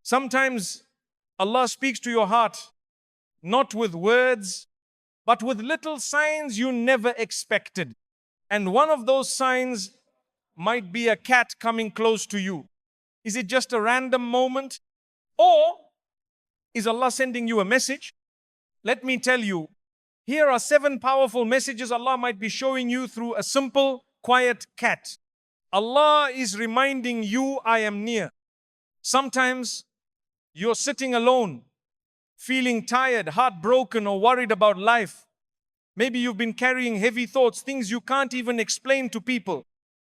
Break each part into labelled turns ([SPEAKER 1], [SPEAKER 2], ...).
[SPEAKER 1] Sometimes Allah speaks to your heart, not with words, but with little signs you never expected. And one of those signs might be a cat coming close to you. Is it just a random moment? Or is Allah sending you a message? Let me tell you, here are 7 powerful messages Allah might be showing you through a simple, quiet cat. Allah is reminding you, I am near. Sometimes you're sitting alone, feeling tired, heartbroken, or worried about life. Maybe you've been carrying heavy thoughts, things you can't even explain to people.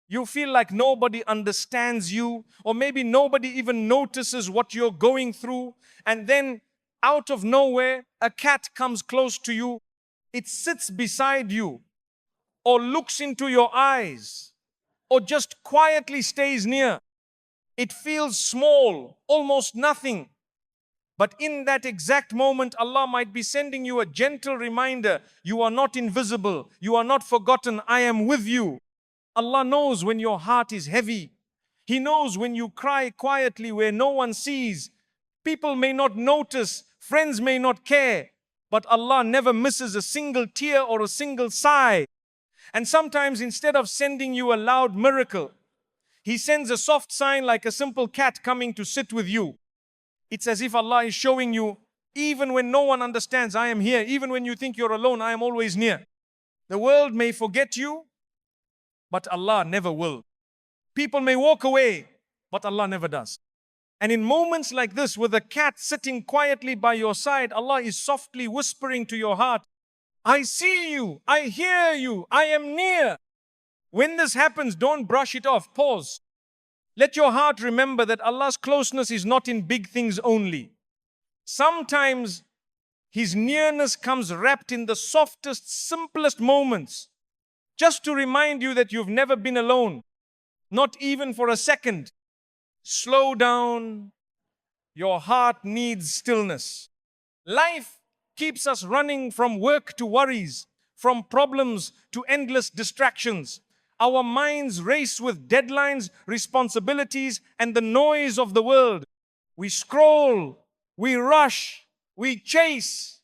[SPEAKER 1] You feel like nobody understands you, or maybe nobody even notices what you're going through. And then, out of nowhere, a cat comes close to you. It sits beside you, or looks into your eyes, or just quietly stays near. It feels small, almost nothing. But in that exact moment, Allah might be sending you a gentle reminder. You are not invisible. You are not forgotten. I am with you. Allah knows when your heart is heavy. He knows when you cry quietly where no one sees. People may not notice. Friends may not care. But Allah never misses a single tear or a single sigh. And sometimes instead of sending you a loud miracle, He sends a soft sign like a simple cat coming to sit with you. It's as if Allah is showing you, even when no one understands, I am here. Even when you think you're alone, I am always near. The world may forget you, but Allah never will. People may walk away, but Allah never does. And in moments like this, with a cat sitting quietly by your side, Allah is softly whispering to your heart, I see you, I hear you, I am near. When this happens, don't brush it off. Pause. Let your heart remember that Allah's closeness is not in big things only. Sometimes His nearness comes wrapped in the softest, simplest moments, just to remind you that you've never been alone, not even for a second. Slow down. Your heart needs stillness. Life keeps us running from work to worries, from problems to endless distractions. Our minds race with deadlines, responsibilities, and the noise of the world. We scroll, we rush, we chase,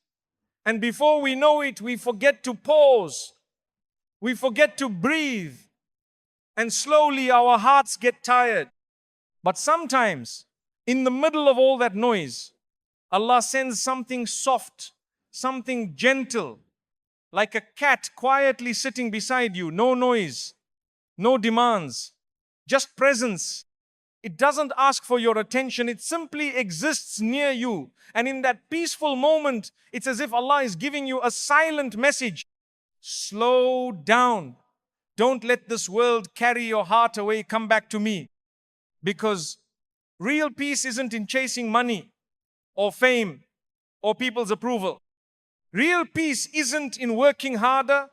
[SPEAKER 1] and before we know it, we forget to pause. We forget to breathe, and slowly our hearts get tired. But sometimes, in the middle of all that noise, Allah sends something soft, something gentle, like a cat quietly sitting beside you. No noise, no demands, just presence. It doesn't ask for your attention. It simply exists near you. And in that peaceful moment, it's as if Allah is giving you a silent message. Slow down. Don't let this world carry your heart away. Come back to me. Because real peace isn't in chasing money or fame or people's approval. Real peace isn't in working harder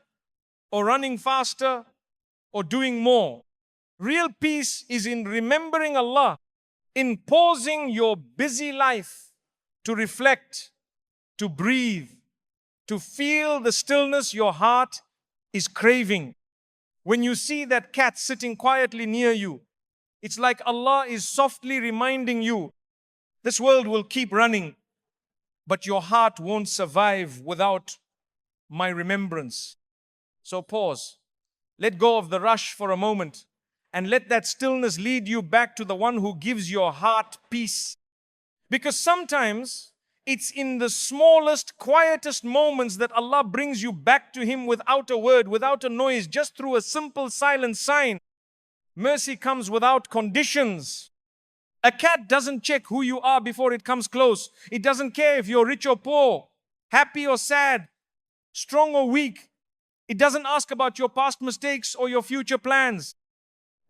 [SPEAKER 1] or running faster or doing more. Real peace is in remembering Allah, in pausing your busy life to reflect, to breathe, to feel the stillness your heart is craving. When you see that cat sitting quietly near you, it's like Allah is softly reminding you, this world will keep running, but your heart won't survive without my remembrance. So pause. Let go of the rush for a moment and let that stillness lead you back to the one who gives your heart peace. Because sometimes it's in the smallest, quietest moments that Allah brings you back to Him without a word, without a noise, just through a simple silent sign. Mercy comes without conditions. A cat doesn't check who you are before it comes close. It doesn't care if you're rich or poor, happy or sad, strong or weak. It doesn't ask about your past mistakes or your future plans.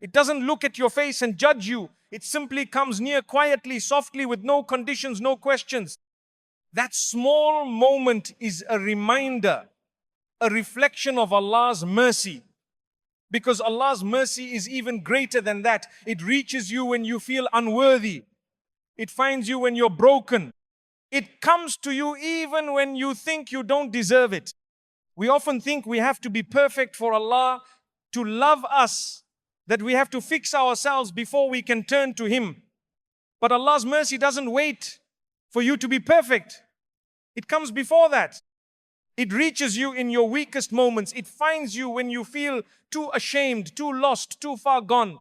[SPEAKER 1] It doesn't look at your face and judge you. It simply comes near quietly, softly, with no conditions, no questions. That small moment is a reminder, a reflection of Allah's mercy. Because Allah's mercy is even greater than that. It reaches you when you feel unworthy. It finds you when you're broken. It comes to you even when you think you don't deserve it. We often think we have to be perfect for Allah to love us, that we have to fix ourselves before we can turn to Him. But Allah's mercy doesn't wait for you to be perfect. It comes before that. It reaches you in your weakest moments. It finds you when you feel too ashamed, too lost, too far gone.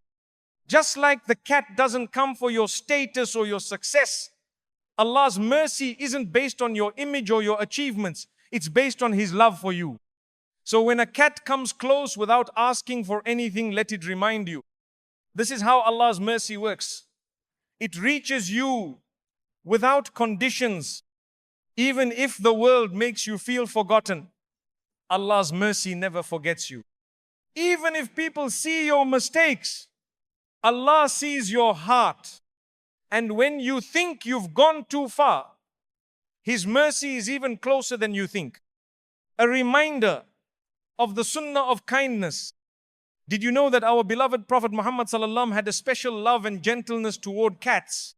[SPEAKER 1] Just like the cat doesn't come for your status or your success, Allah's mercy isn't based on your image or your achievements. It's based on His love for you. So when a cat comes close without asking for anything, let it remind you. This is how Allah's mercy works. It reaches you without conditions. Even if the world makes you feel forgotten, Allah's mercy never forgets you. Even if people see your mistakes, Allah sees your heart. And when you think you've gone too far, His mercy is even closer than you think. A reminder of the sunnah of kindness. Did you know that our beloved Prophet Muhammad sallallahu had a special love and gentleness toward cats?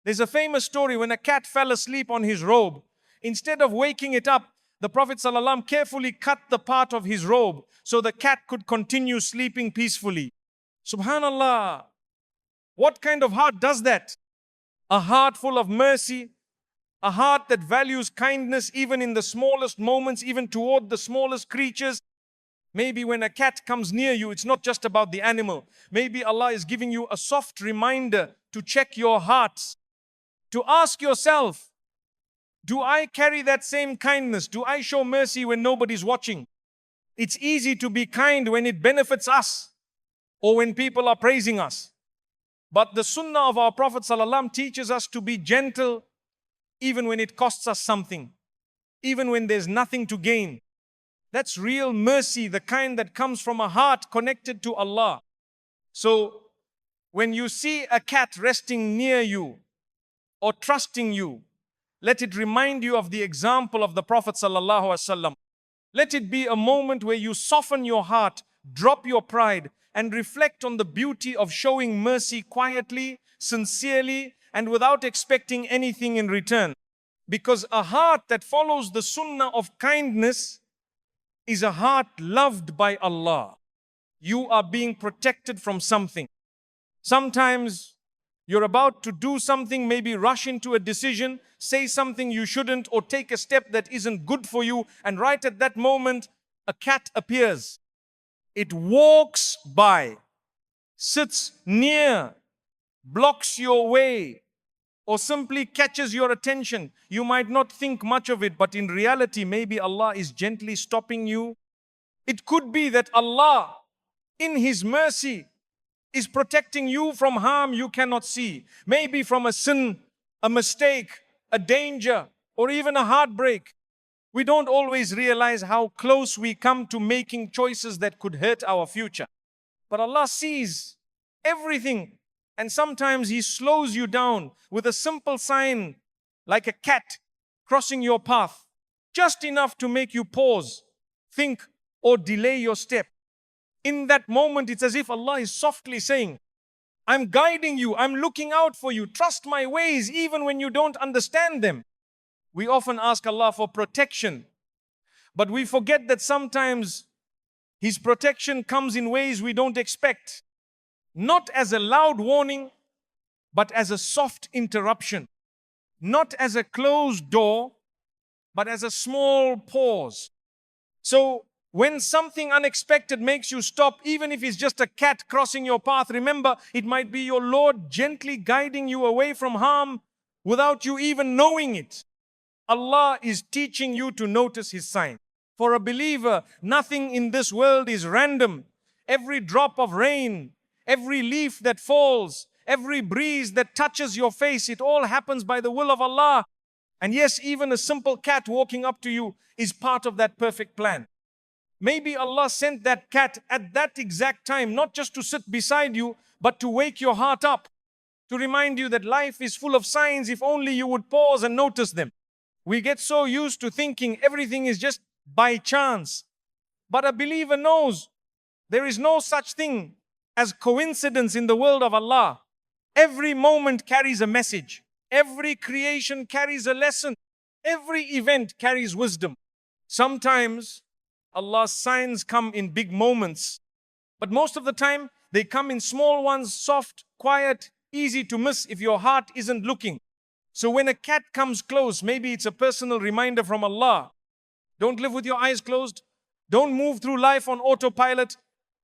[SPEAKER 1] There's a famous story when a cat fell asleep on his robe. Instead of waking it up, the Prophet sallallahu carefully cut the part of his robe so the cat could continue sleeping peacefully. Subhanallah. What kind of heart does that? A heart full of mercy, a heart that values kindness even in the smallest moments, even toward the smallest creatures. Maybe when a cat comes near you, it's not just about the animal. Maybe Allah is giving you a soft reminder to check your hearts, to ask yourself, do I carry that same kindness? Do I show mercy when nobody's watching? It's easy to be kind when it benefits us or when people are praising us. But the sunnah of our Prophet ﷺ teaches us to be gentle even when it costs us something, even when there's nothing to gain. That's real mercy, the kind that comes from a heart connected to Allah. So when you see a cat resting near you or trusting you, let it remind you of the example of the Prophet ﷺ. Let it be a moment where you soften your heart, drop your pride, and reflect on the beauty of showing mercy quietly, sincerely, and without expecting anything in return. Because a heart that follows the sunnah of kindness is a heart loved by Allah. You are being protected from something. Sometimes you're about to do something, maybe rush into a decision, say something you shouldn't, or take a step that isn't good for you, and right at that moment, a cat appears. It walks by, sits near, blocks your way, or simply catches your attention. You might not think much of it, but in reality, maybe Allah is gently stopping you. It could be that Allah, in His mercy, is protecting you from harm you cannot see. Maybe from a sin, a mistake, a danger, or even a heartbreak. We don't always realize how close we come to making choices that could hurt our future. But Allah sees everything, and sometimes He slows you down with a simple sign like a cat crossing your path, just enough to make you pause, think, or delay your step. In that moment, it's as if Allah is softly saying, I'm guiding you, I'm looking out for you, trust my ways even when you don't understand them. We often ask Allah for protection, but we forget that sometimes His protection comes in ways we don't expect. Not as a loud warning, but as a soft interruption. Not as a closed door, but as a small pause. So when something unexpected makes you stop, even if it's just a cat crossing your path, remember, it might be your Lord gently guiding you away from harm without you even knowing it. Allah is teaching you to notice His sign. For a believer, nothing in this world is random. Every drop of rain, every leaf that falls, every breeze that touches your face, it all happens by the will of Allah. And yes, even a simple cat walking up to you is part of that perfect plan. Maybe Allah sent that cat at that exact time, not just to sit beside you, but to wake your heart up, to remind you that life is full of signs if only you would pause and notice them. We get so used to thinking everything is just by chance. But a believer knows there is no such thing as coincidence in the world of Allah. Every moment carries a message. Every creation carries a lesson. Every event carries wisdom. Sometimes Allah's signs come in big moments, but most of the time they come in small ones, soft, quiet, easy to miss if your heart isn't looking. So when a cat comes close, maybe it's a personal reminder from Allah. Don't live with your eyes closed. Don't move through life on autopilot.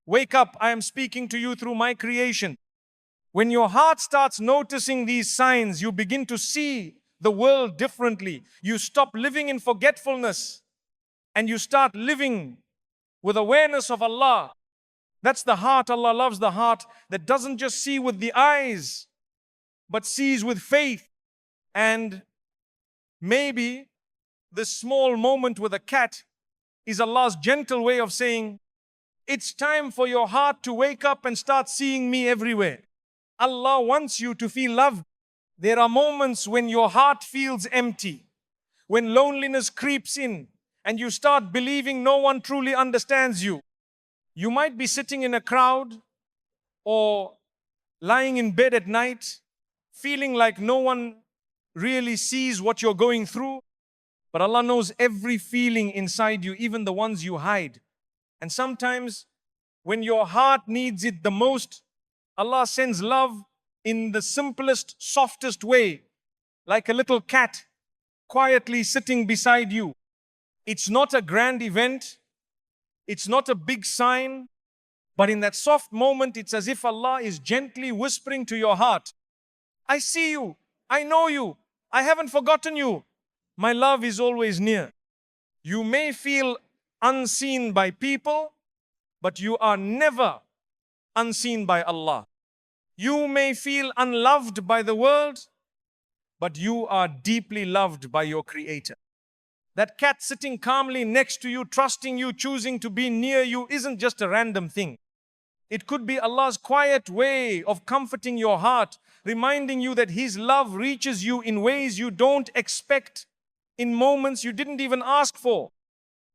[SPEAKER 1] Wake up, I am speaking to you through my creation. When your heart starts noticing these signs, you begin to see the world differently. You stop living in forgetfulness and you start living with awareness of Allah. That's the heart. Allah loves the heart that doesn't just see with the eyes, but sees with faith. And maybe this small moment with a cat is Allah's gentle way of saying, it's time for your heart to wake up and start seeing me everywhere. Allah wants you to feel loved. There are moments when your heart feels empty, when loneliness creeps in and you start believing no one truly understands you. You might be sitting in a crowd or lying in bed at night, feeling like no one really sees what you're going through. But Allah knows every feeling inside you, even the ones you hide. And sometimes when your heart needs it the most, Allah sends love in the simplest, softest way, like a little cat quietly sitting beside you. It's not a grand event. It's not a big sign. But in that soft moment, it's as if Allah is gently whispering to your heart, I see you. I know you. I haven't forgotten you. My love is always near. You may feel unseen by people, but you are never unseen by Allah. You may feel unloved by the world, but you are deeply loved by your Creator. That cat sitting calmly next to you, trusting you, choosing to be near you, isn't just a random thing. It could be Allah's quiet way of comforting your heart, reminding you that His love reaches you in ways you don't expect, in moments you didn't even ask for.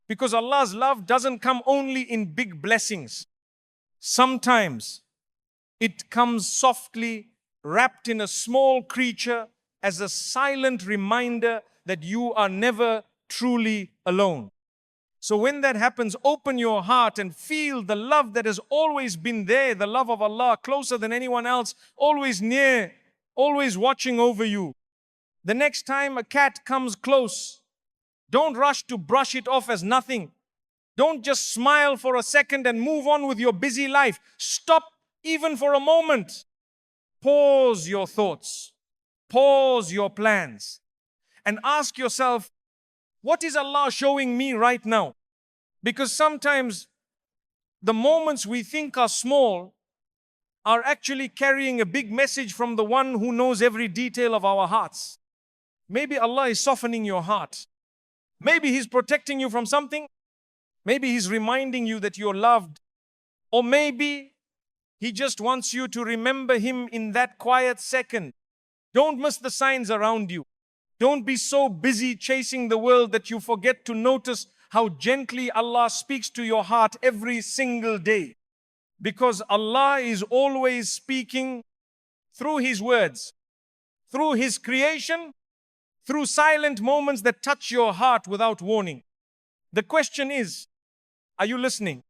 [SPEAKER 1] Because Allah's love doesn't come only in big blessings. Sometimes it comes softly, wrapped in a small creature, as a silent reminder that you are never truly alone. So when that happens, open your heart and feel the love that has always been there, the love of Allah, closer than anyone else, always near, always watching over you. The next time a cat comes close, don't rush to brush it off as nothing. Don't just smile for a second and move on with your busy life. Stop even for a moment. Pause your thoughts. Pause your plans. And ask yourself, what is Allah showing me right now? Because sometimes the moments we think are small are actually carrying a big message from the one who knows every detail of our hearts. Maybe Allah is softening your heart. Maybe He's protecting you from something. Maybe He's reminding you that you're loved. Or maybe He just wants you to remember Him in that quiet second. Don't miss the signs around you. Don't be so busy chasing the world that you forget to notice how gently Allah speaks to your heart every single day. Because Allah is always speaking through His words, through His creation, through silent moments that touch your heart without warning. The question is, are you listening?